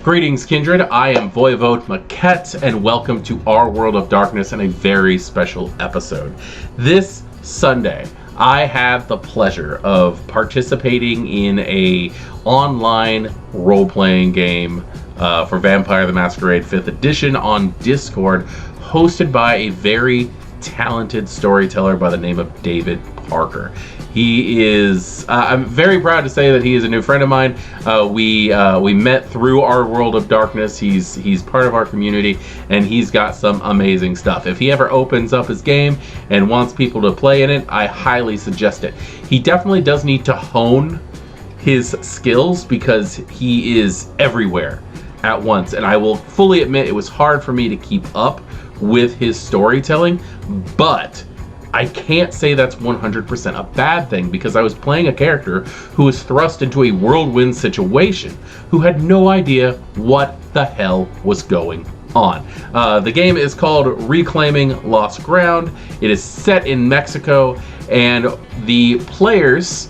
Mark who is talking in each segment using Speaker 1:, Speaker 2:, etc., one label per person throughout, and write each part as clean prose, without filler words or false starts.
Speaker 1: Greetings, Kindred. I am Voivode Maquette, and welcome to our World of Darkness and a very special episode. This Sunday, I have the pleasure of participating in a online role-playing game for Vampire the Masquerade 5th Edition on Discord, hosted by a very talented storyteller by the name of David Parker. He is, I'm very proud to say that he is a new friend of mine. We met through our World of Darkness. He's part of our community, and he's got some amazing stuff. If he ever opens up his game and wants people to play in it, I highly suggest it. He definitely does need to hone his skills because he is everywhere at once, and I will fully admit it was hard for me to keep up with his storytelling, but I can't say that's 100% a bad thing, because I was playing a character who was thrust into a whirlwind situation, who had no idea what the hell was going on. The game is called Reclaiming Lost Ground. It is set in Mexico, and the players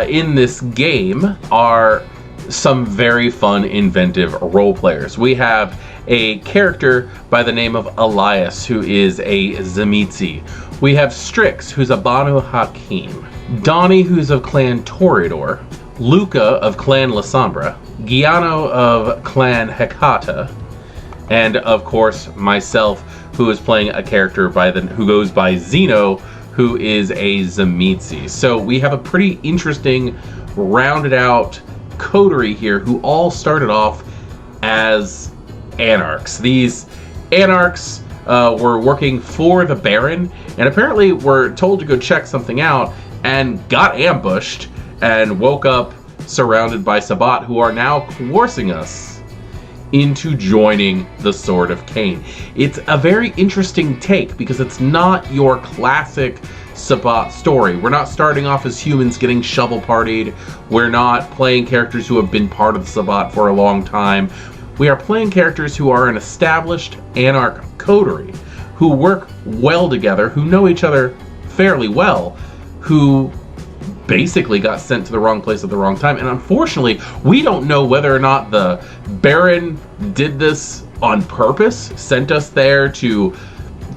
Speaker 1: in this game are some very fun, inventive role players. We have a character by the name of Elias, who is a Zemitzi. We have Strix, who's a Banu Hakim. Donnie, who's of Clan Toreador. Luca of Clan La Sombra. Giano of Clan Hecata. And of course, myself, who is playing a character who goes by Xeno, who is a Zemitzi. So we have a pretty interesting, rounded out coterie here who all started off as anarchs. These anarchs were working for the Baron, and apparently were told to go check something out and got ambushed and woke up surrounded by Sabbat, who are now coercing us into joining the Sword of Cain. It's a very interesting take because it's not your classic Sabbat story. We're not starting off as humans getting shovel partied. We're not playing characters who have been part of the Sabbat for a long time. We are playing characters who are an established anarch coterie, who work well together, who know each other fairly well, who basically got sent to the wrong place at the wrong time. And unfortunately, we don't know whether or not the Baron did this on purpose, sent us there to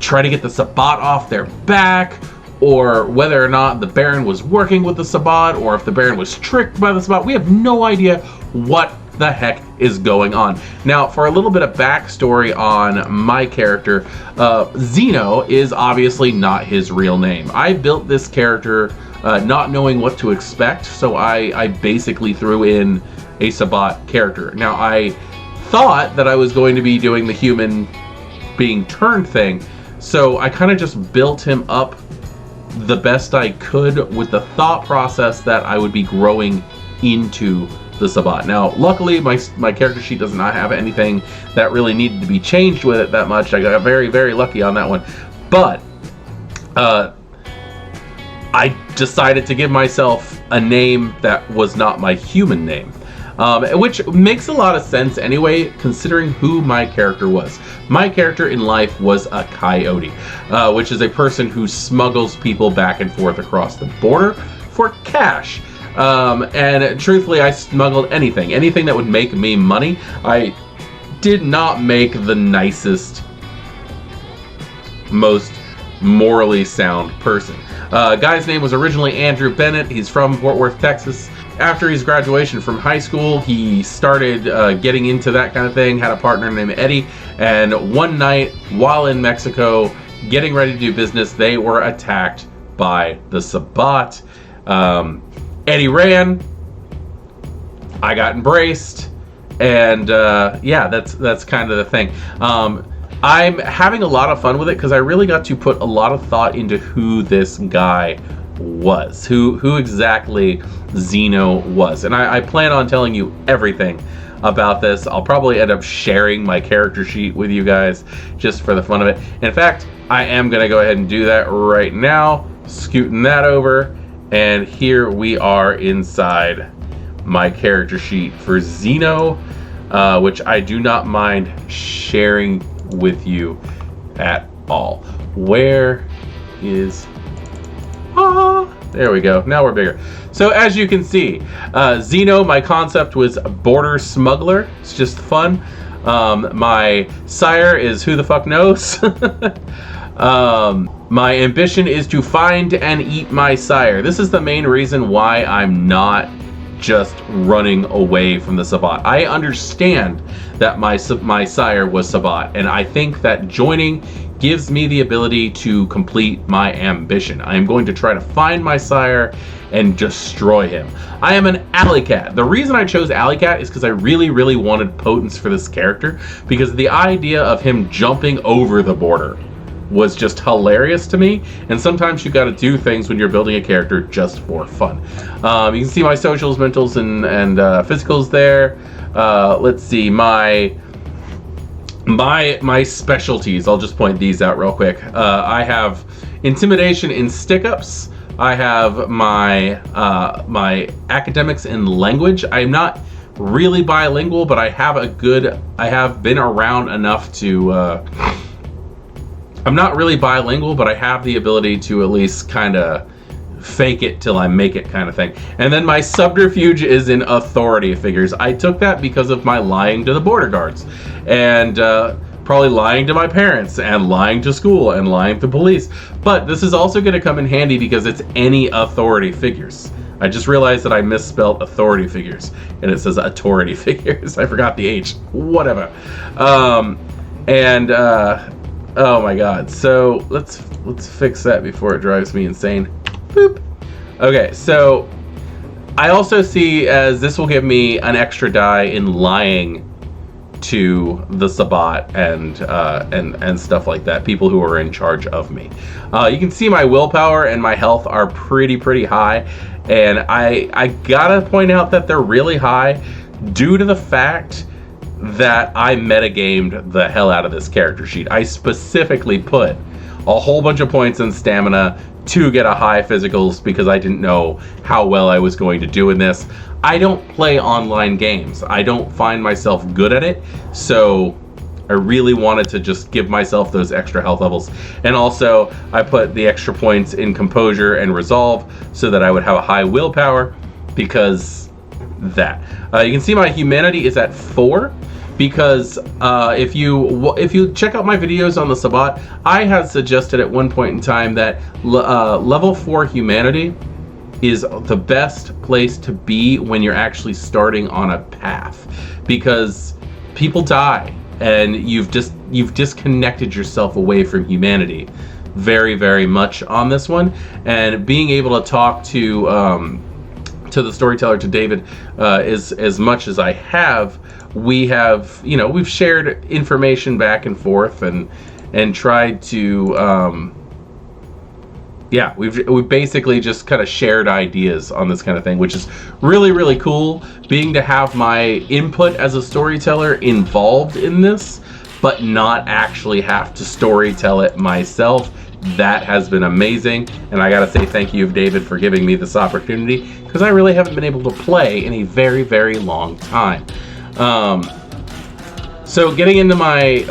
Speaker 1: try to get the Sabbat off their back, or whether or not the Baron was working with the Sabbat, or if the Baron was tricked by the Sabbat. We have no idea what the heck is going on. Now, for a little bit of backstory on my character, Xeno is obviously not his real name. I built this character not knowing what to expect, so I basically threw in a Sabbat character. Now, I thought that I was going to be doing the human being turned thing, so I kind of just built him up the best I could with the thought process that I would be growing into the Sabbat. Now, luckily, my character sheet does not have anything that really needed to be changed with it that much. I got very, very lucky on that one. But I decided to give myself a name that was not my human name, which makes a lot of sense anyway, considering who my character was. My character in life was a coyote, which is a person who smuggles people back and forth across the border for cash. And truthfully, I smuggled anything that would make me money. I did not make the nicest, most morally sound person. Guy's name was originally Andrew Bennett. He's from Fort Worth, Texas. After his graduation from high school, he started getting into that kind of thing, had a partner named Eddie, and one night, while in Mexico, getting ready to do business, they were attacked by the Sabbat. Eddie ran, I got embraced, and yeah, that's kind of the thing. I'm having a lot of fun with it because I really got to put a lot of thought into who this guy was, who exactly Xeno was, and I plan on telling you everything about this. I'll probably end up sharing my character sheet with you guys just for the fun of it. In fact, I am going to go ahead and do that right now, scooting that over. And here we are inside my character sheet for Xeno, which I do not mind sharing with you at all. Where is... There we go. Now we're bigger. So as you can see, Xeno, my concept was border smuggler. It's just fun. My sire is who the fuck knows. My ambition is to find and eat my sire. This is the main reason why I'm not just running away from the Sabbat. I understand that my sire was Sabbat, and I think that joining gives me the ability to complete my ambition. I am going to try to find my sire and destroy him. I am an alley cat. The reason I chose alley cat is because I really, really wanted potence for this character, because the idea of him jumping over the border was just hilarious to me, and sometimes you got to do things when you're building a character just for fun. You can see my socials, mentals, and physicals there. Let's see, my specialties. I'll just point these out real quick. I have intimidation in stick-ups. I have my my academics in language. I'm not really bilingual, but I have been around enough to. I'm not really bilingual, but I have the ability to at least kind of fake it till I make it kind of thing. And then my subterfuge is in authority figures. I took that because of my lying to the border guards, and probably lying to my parents, and lying to school, and lying to police. But this is also going to come in handy because it's any authority figures. I just realized that I misspelled authority figures, and it says authority figures. I forgot the H. Whatever. Oh my god, so let's fix that before it drives me insane. Boop. Okay, so I also see as this will give me an extra die in lying to the Sabbat and stuff like that, people who are in charge of me. You can see my willpower and my health are pretty high, and I gotta point out that they're really high due to the fact that I metagamed the hell out of this character sheet. I specifically put a whole bunch of points in stamina to get a high physicals because I didn't know how well I was going to do in this. I don't play online games. I don't find myself good at it, so I really wanted to just give myself those extra health levels. And also, I put the extra points in composure and resolve so that I would have a high willpower, because that. You can see my humanity is at 4. Because if you check out my videos on the Sabbat, I had suggested at one point in time that level 4 humanity is the best place to be when you're actually starting on a path, because people die and you've disconnected yourself away from humanity very much on this one. And being able to talk to the storyteller, to David, as much as I have, we've shared information back and forth and tried to we've basically just kind of shared ideas on this kind of thing, which is really cool, being to have my input as a storyteller involved in this, but not actually have to storytell it myself. That has been amazing, and I gotta say thank you, David, for giving me this opportunity, because I really haven't been able to play in a very long time. So getting into my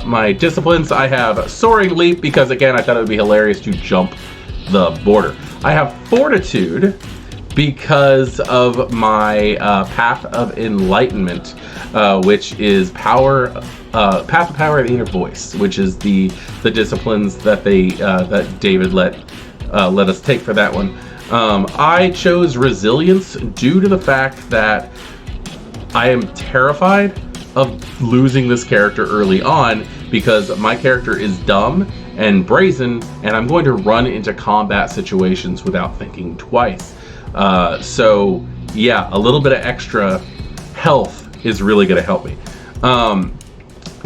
Speaker 1: my disciplines, I have soaring leap, because again I thought it would be hilarious to jump the border. I have fortitude because of my path of enlightenment, which is power, path of power and inner voice, which is the disciplines that that David let us take for that one. I chose resilience due to the fact that I am terrified of losing this character early on, because my character is dumb and brazen, and I'm going to run into combat situations without thinking twice. So yeah, a little bit of extra health is really going to help me.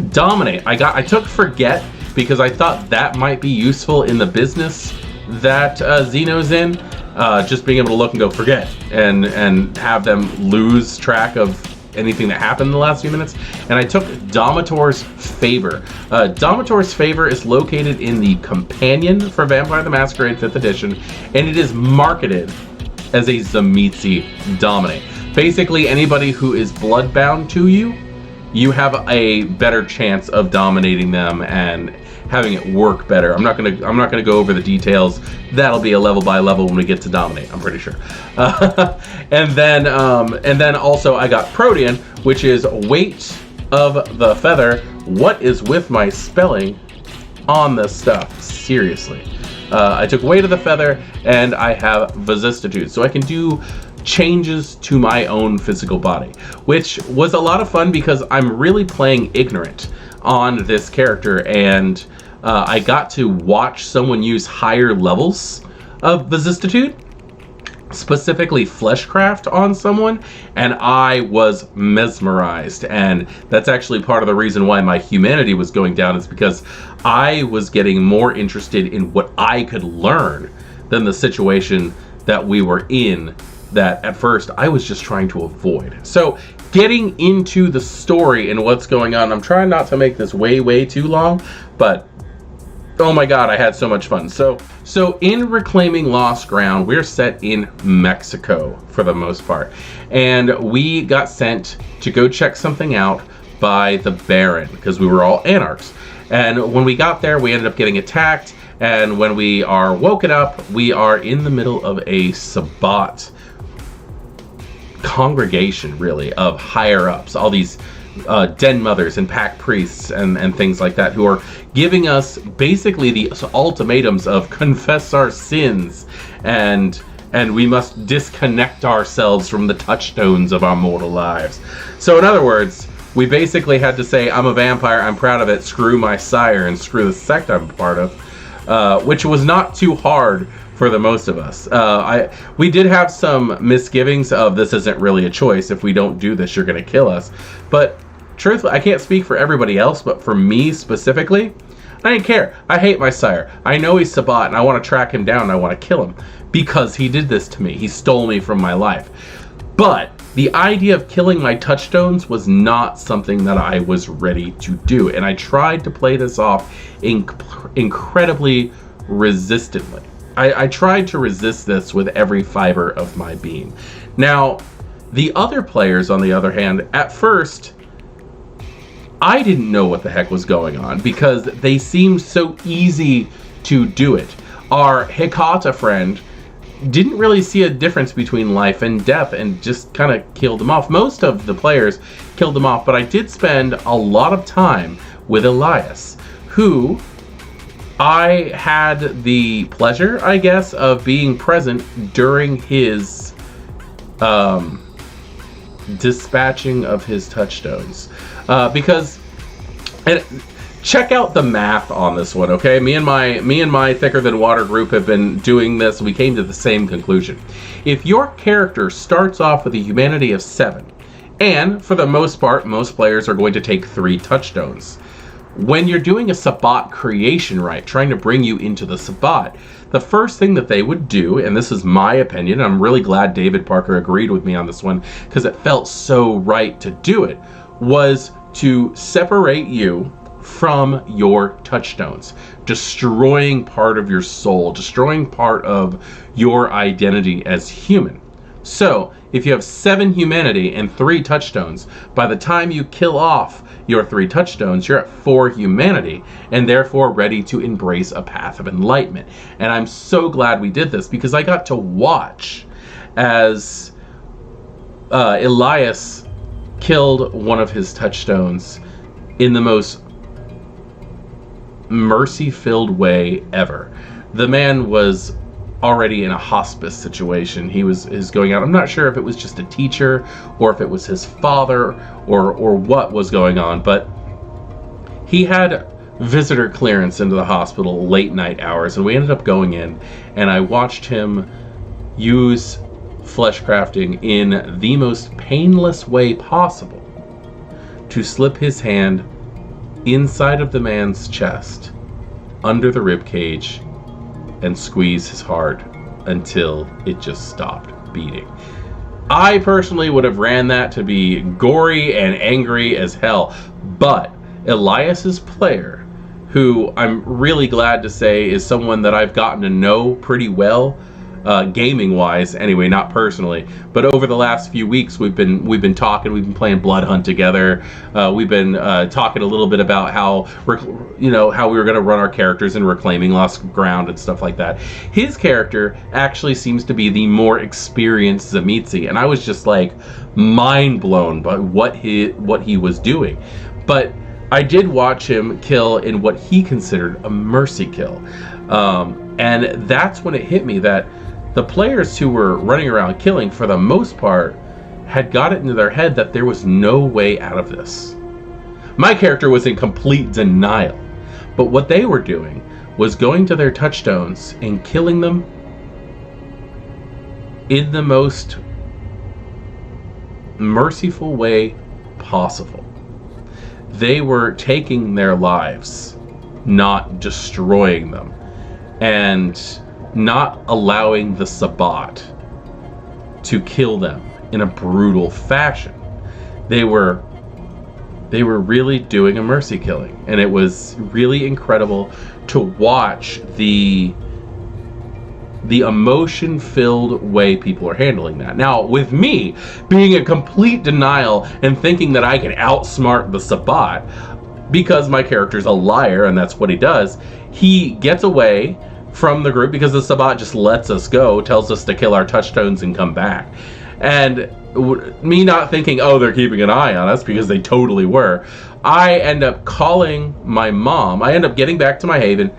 Speaker 1: Dominate. I took forget because I thought that might be useful in the business that Xeno's in. Just being able to look and go forget, and have them lose track of anything that happened in the last few minutes. And I took Domitor's Favor. Domitor's Favor is located in the companion for Vampire the Masquerade 5th edition, and it is marketed as a Zamitzi Dominate. Basically, anybody who is bloodbound to you, you have a better chance of dominating them and having it work better. I'm not gonna go over the details. That'll be a level by level when we get to dominate, I'm pretty sure. And then also I got Protean, which is weight of the feather. What is with my spelling on this stuff? Seriously. I took weight of the feather, and I have vicissitude, so I can do changes to my own physical body, which was a lot of fun because I'm really playing ignorant on this character, and I got to watch someone use higher levels of vicissitude, specifically fleshcraft, on someone, and I was mesmerized. And that's actually part of the reason why my humanity was going down, is because I was getting more interested in what I could learn than the situation that we were in, that at first I was just trying to avoid. So getting into the story and what's going on, I'm trying not to make this way too long, but oh my god, I had so much fun. So in Reclaiming Lost Ground, we're set in Mexico for the most part. And we got sent to go check something out by the Baron, because we were all anarchs. And when we got there, we ended up getting attacked. And when we are woken up, we are in the middle of a Sabbat congregation, really, of higher-ups. All these den mothers and pack priests and things like that, who are giving us basically the ultimatums of confess our sins, and we must disconnect ourselves from the touchstones of our mortal lives. So in other words, we basically had to say, I'm a vampire, I'm proud of it, screw my sire, and screw the sect I'm part of, which was not too hard for the most of us. We did have some misgivings of, this isn't really a choice. If we don't do this, you're going to kill us. But truthfully, I can't speak for everybody else, but for me specifically, I didn't care. I hate my sire. I know he's Sabbat, and I want to track him down, and I want to kill him, because he did this to me. He stole me from my life. But the idea of killing my touchstones was not something that I was ready to do, and I tried to play this off incredibly resistantly. I tried to resist this with every fiber of my being. Now, the other players, on the other hand, at first, I didn't know what the heck was going on, because they seemed so easy to do it. Our Hecata friend didn't really see a difference between life and death, and just kind of killed them off. Most of the players killed them off, but I did spend a lot of time with Elias, who I had the pleasure, I guess, of being present during his dispatching of his touchstones. Because, and check out the math on this one, okay? Me and my Thicker Than Water group have been doing this. We came to the same conclusion. If your character starts off with a humanity of 7, and for the most part, most players are going to take 3 touchstones. When you're doing a Sabbat creation rite, trying to bring you into the Sabbat, the first thing that they would do, and this is my opinion, I'm really glad David Parker agreed with me on this one, because it felt so right to do it, was to separate you from your touchstones, destroying part of your soul, destroying part of your identity as human. So, if you have 7 humanity and 3 touchstones, by the time you kill off your 3 touchstones, you're at 4 humanity, and therefore ready to embrace a path of enlightenment. And I'm so glad we did this, because I got to watch as Elias killed one of his touchstones in the most mercy-filled way ever. The man was already in a hospice situation. He was going out. I'm not sure if it was just a teacher or if it was his father or what was going on, but he had visitor clearance into the hospital late night hours, and we ended up going in, and I watched him use flesh crafting in the most painless way possible to slip his hand inside of the man's chest, under the rib cage, and squeeze his heart until it just stopped beating. I personally would have ran that to be gory and angry as hell, but Elias's player, who I'm really glad to say is someone that I've gotten to know pretty well, gaming wise anyway, not personally, but over the last few weeks we've been talking. We've been playing Blood Hunt together. We've been talking a little bit about how we were going to run our characters in Reclaiming Lost Ground and stuff like that. His character actually seems to be the more experienced Zamitzi, and I was just like mind blown by what he was doing. But I did watch him kill in what he considered a mercy kill, and that's when it hit me that the players who were running around killing, for the most part, had got it into their head that there was no way out of this. My character was in complete denial, but what they were doing was going to their touchstones and killing them in the most merciful way possible. They were taking their lives, not destroying them, and not allowing the Sabbat to kill them in a brutal fashion. They were really doing a mercy killing, and it was really incredible to watch the emotion-filled way people are handling that. Now, with me being in complete denial and thinking that I can outsmart the Sabbat, because my character's a liar and that's what he does, he gets away from the group because the Sabbat just lets us go, tells us to kill our touchstones and come back. And me not thinking, oh, they're keeping an eye on us, because they totally were, I end up calling my mom. I end up getting back to my haven,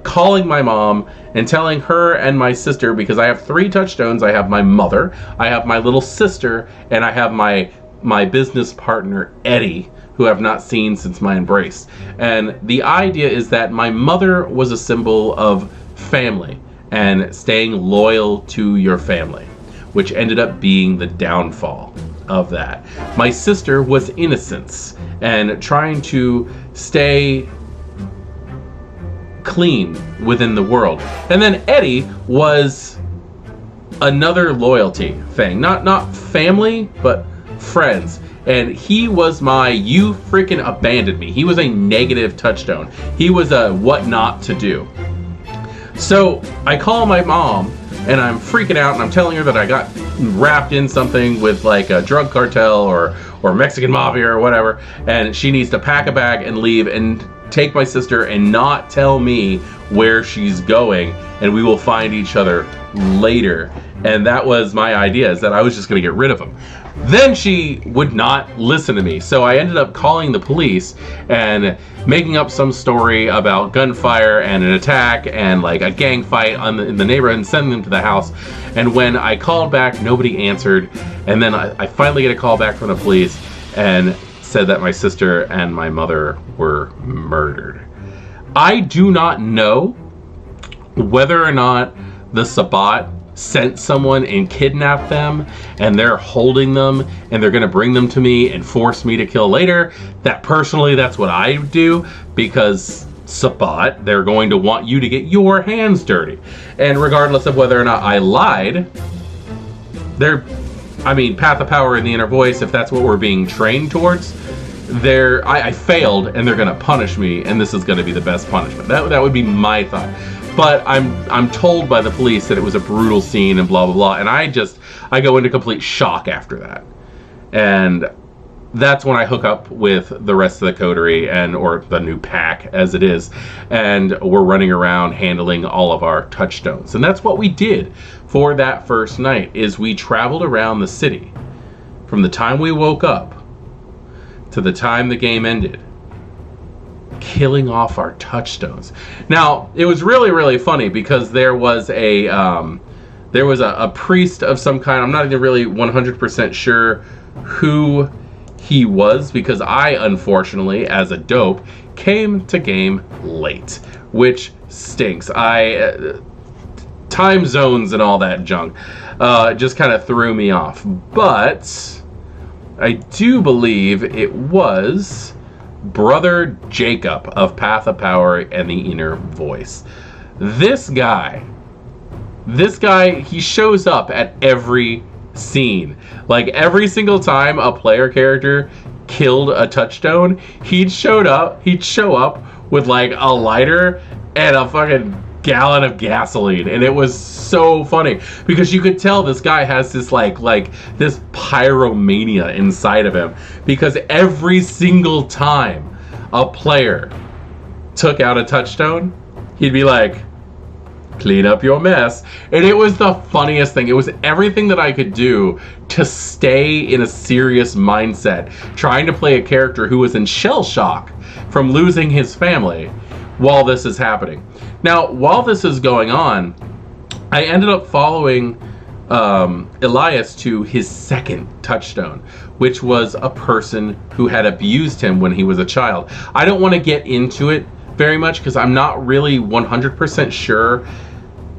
Speaker 1: calling my mom and telling her and my sister, because I have 3 touchstones. I have my mother, I have my little sister, and I have my business partner, Eddie, who I've not seen since my embrace. And the idea is that my mother was a symbol of family and staying loyal to your family, which ended up being the downfall of that. My sister was innocence and trying to stay clean within the world. And then Eddie was another loyalty thing. Not family, but friends. And he was my you freaking abandoned me. He was a negative touchstone. He was a what not to do. So I call my mom and I'm freaking out and I'm telling her that I got wrapped in something with like a drug cartel or Mexican mafia or whatever, and she needs to pack a bag and leave and take my sister and not tell me where she's going, and we will find each other later. And that was my idea, is that I was just going to get rid of him. Then she would not listen to me, so I ended up calling the police and making up some story about gunfire and an attack and like a gang fight in the neighborhood and sending them to the house. And when I called back, nobody answered. And then I finally get a call back from the police and said that my sister and my mother were murdered. I do not know whether or not the Sabbat sent someone and kidnapped them and they're holding them and they're going to bring them to me and force me to kill later. That personally, that's what I do, because Sabbat, they're going to want you to get your hands dirty. And regardless of whether or not I lied, Path of Power and the Inner Voice, if that's what we're being trained towards, I failed and they're going to punish me, and this is going to be the best punishment. That would be my thought. But I'm told by the police that it was a brutal scene and blah, blah, blah. And I go into complete shock after that. And that's when I hook up with the rest of the coterie, or the new pack as it is. And we're running around handling all of our touchstones. And that's what we did for that first night, is we traveled around the city from the time we woke up to the time the game ended, killing off our touchstones. Now, it was really, really funny because there was a priest of some kind. I'm not even really 100% sure who he was, because I, unfortunately, as a dope, came to game late, which stinks. Time zones and all that junk just kind of threw me off. But I do believe it was Brother Jacob of Path of Power and the Inner Voice. This guy, he shows up at every scene. Like, every single time a player character killed a touchstone, he'd show up with like a lighter and a fucking gallon of gasoline, and it was so funny because you could tell this guy has this like this pyromania inside of him, because every single time a player took out a touchstone, he'd be like, clean up your mess. And it was the funniest thing. It was everything that I could do to stay in a serious mindset, trying to play a character who was in shell shock from losing his family while this is happening. Now, while this is going on, I ended up following Elias to his second touchstone, which was a person who had abused him when he was a child. I don't want to get into it very much because I'm not really 100% sure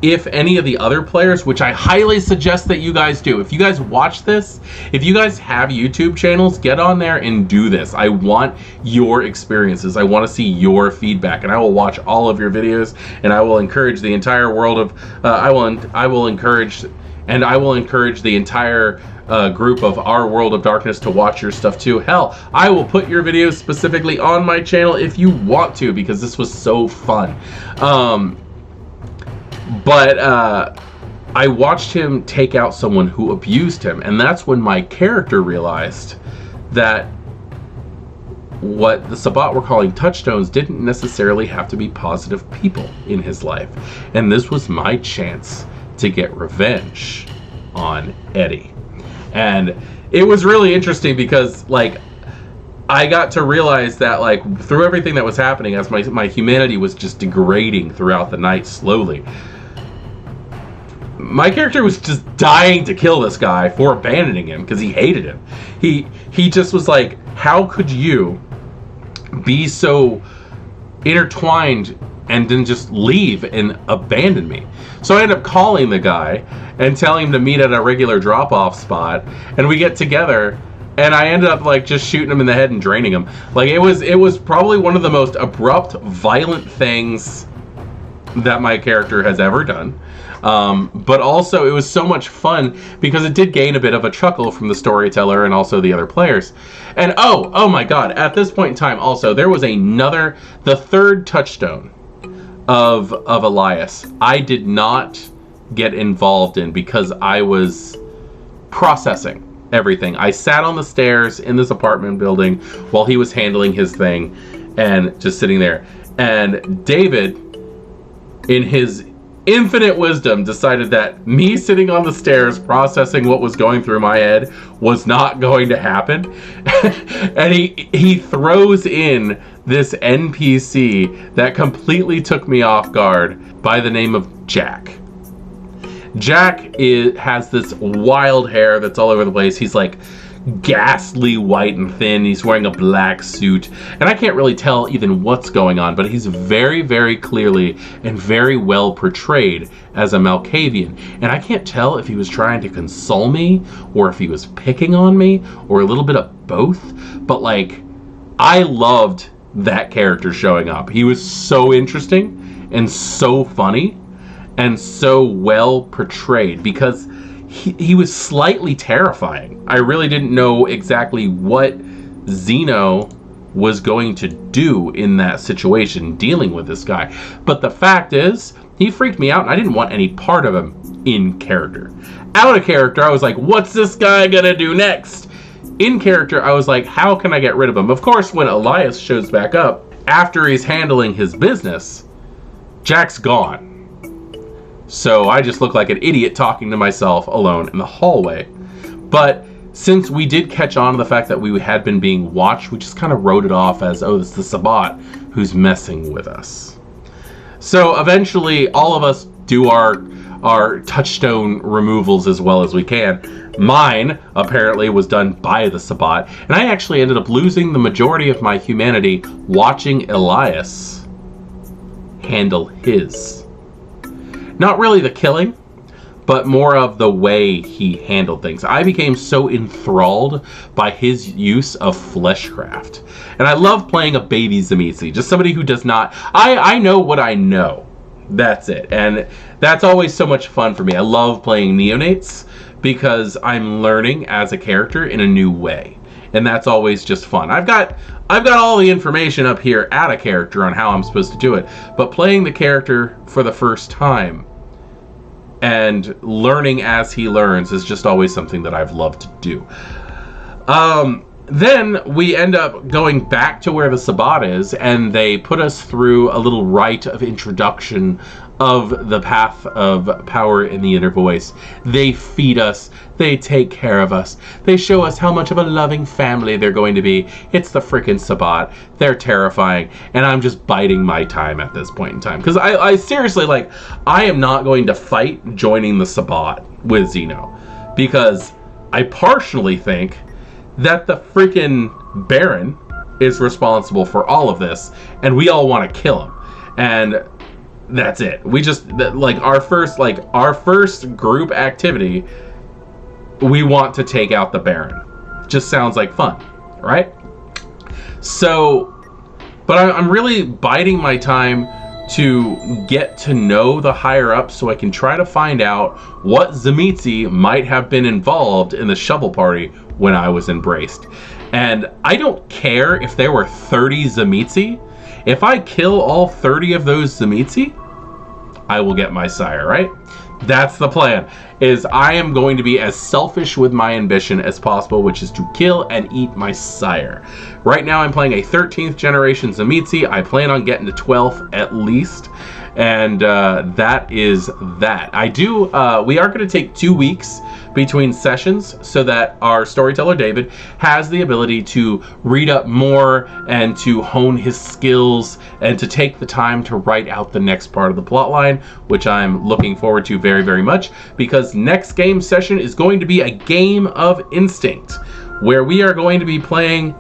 Speaker 1: if any of the other players, which I highly suggest that you guys do. If you guys watch this, if you guys have YouTube channels, get on there and do this. I want your experiences. I want to see your feedback, and I will watch all of your videos, and I will encourage the entire world of I will encourage the entire group of Our World of Darkness to watch your stuff too. Hell, I will put your videos specifically on my channel if you want to, because this was so fun. But I watched him take out someone who abused him, and that's when my character realized that what the Sabbat were calling touchstones didn't necessarily have to be positive people in his life. And this was my chance to get revenge on Eddie. And it was really interesting because, like, I got to realize that, like, through everything that was happening, as my humanity was just degrading throughout the night slowly, my character was just dying to kill this guy for abandoning him because he hated him. He just was like, how could you be so intertwined and then just leave and abandon me? So I ended up calling the guy and telling him to meet at a regular drop-off spot, and we get together, and I ended up like just shooting him in the head and draining him. Like, it was probably one of the most abrupt, violent things that my character has ever done. But also it was so much fun because it did gain a bit of a chuckle from the storyteller and also the other players. And oh my god, at this point in time also, there was the third touchstone of Elias I did not get involved in because I was processing everything. I sat on the stairs in this apartment building while he was handling his thing and just sitting there. And David, in his infinite wisdom, decided that me sitting on the stairs processing what was going through my head was not going to happen. And he throws in this NPC that completely took me off guard by the name of Jack. Jack has this wild hair that's all over the place. He's like ghastly white and thin. He's wearing a black suit, and I can't really tell even what's going on, but he's very, very clearly and very well portrayed as a Malkavian. And I can't tell if he was trying to console me or if he was picking on me or a little bit of both, but like, I loved that character showing up. He was so interesting and so funny and so well portrayed because he was slightly terrifying. I really didn't know exactly what Xeno was going to do in that situation dealing with this guy. But the fact is, he freaked me out and I didn't want any part of him in character. Out of character, I was like, what's this guy gonna do next? In character, I was like, how can I get rid of him? Of course, when Elias shows back up, after he's handling his business, Jack's gone. So I just look like an idiot talking to myself alone in the hallway. But since we did catch on to the fact that we had been being watched, we just kind of wrote it off as, oh, it's the Sabbat who's messing with us. So eventually, all of us do our touchstone removals as well as we can. Mine, apparently, was done by the Sabbat, and I actually ended up losing the majority of my humanity watching Elias handle his. Not really the killing, but more of the way he handled things. I became so enthralled by his use of fleshcraft. And I love playing a baby Tzimisce, just somebody who does not... I know what I know. That's it. And that's always so much fun for me. I love playing neonates because I'm learning as a character in a new way. and that's always just fun. I've got all the information up here at a character on how I'm supposed to do it, but playing the character for the first time and learning as he learns is just always something that I've loved to do. Then we end up going back to where the Sabbat is, and they put us through a little rite of introduction of the path of power in the inner voice. They feed us, they take care of us, they show us how much of a loving family they're going to be. It's the freaking Sabbat. They're terrifying, and I'm just biding my time at this point in time. Because I seriously, like, I am not going to fight joining the Sabbat with Xeno, because I partially think that the freaking Baron is responsible for all of this, and we all want to kill him. And that's it. We just, like, our first group activity, we want to take out the Baron. Just sounds like fun, right? So, but I'm really biding my time to get to know the higher ups so I can try to find out what Tzimisce might have been involved in the shovel party when I was embraced. And I don't care if there were 30 Tzimisce. If I kill all 30 of those Tzimisce, I will get my sire, right? That's the plan, is I am going to be as selfish with my ambition as possible, which is to kill and eat my sire. Right now I'm playing a 13th generation Tzimisce. I plan on getting to 12th at least, and that is that. We are going to take 2 weeks between sessions so that our storyteller David has the ability to read up more and to hone his skills and to take the time to write out the next part of the plot line, which I'm looking forward to very, very much, because next game session is going to be a game of instinct, where we are going to be playing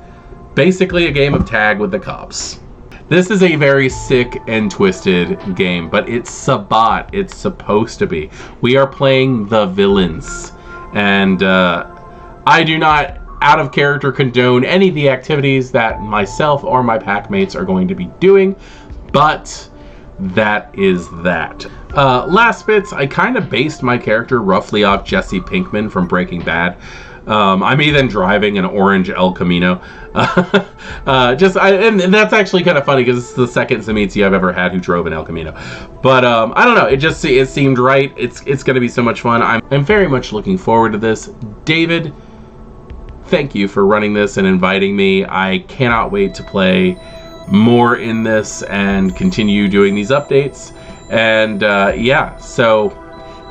Speaker 1: basically a game of tag with the cops. This is a very sick and twisted game, but it's Sabbat. It's supposed to be. We are playing the villains. And I do not, out of character, condone any of the activities that myself or my pack mates are going to be doing, but that is that. Last bits, I kind of based my character roughly off Jesse Pinkman from Breaking Bad. I'm even driving an orange El Camino. And that's actually kind of funny because it's the second Tzimisce I've ever had who drove an El Camino. But I don't know. It seemed right. It's going to be so much fun. I'm very much looking forward to this. David, thank you for running this and inviting me. I cannot wait to play more in this and continue doing these updates. And yeah, so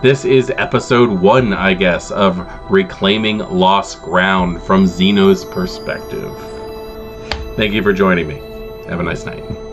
Speaker 1: this is episode 1, I guess, of Reclaiming Lost Ground from Xeno's perspective. Thank you for joining me. Have a nice night.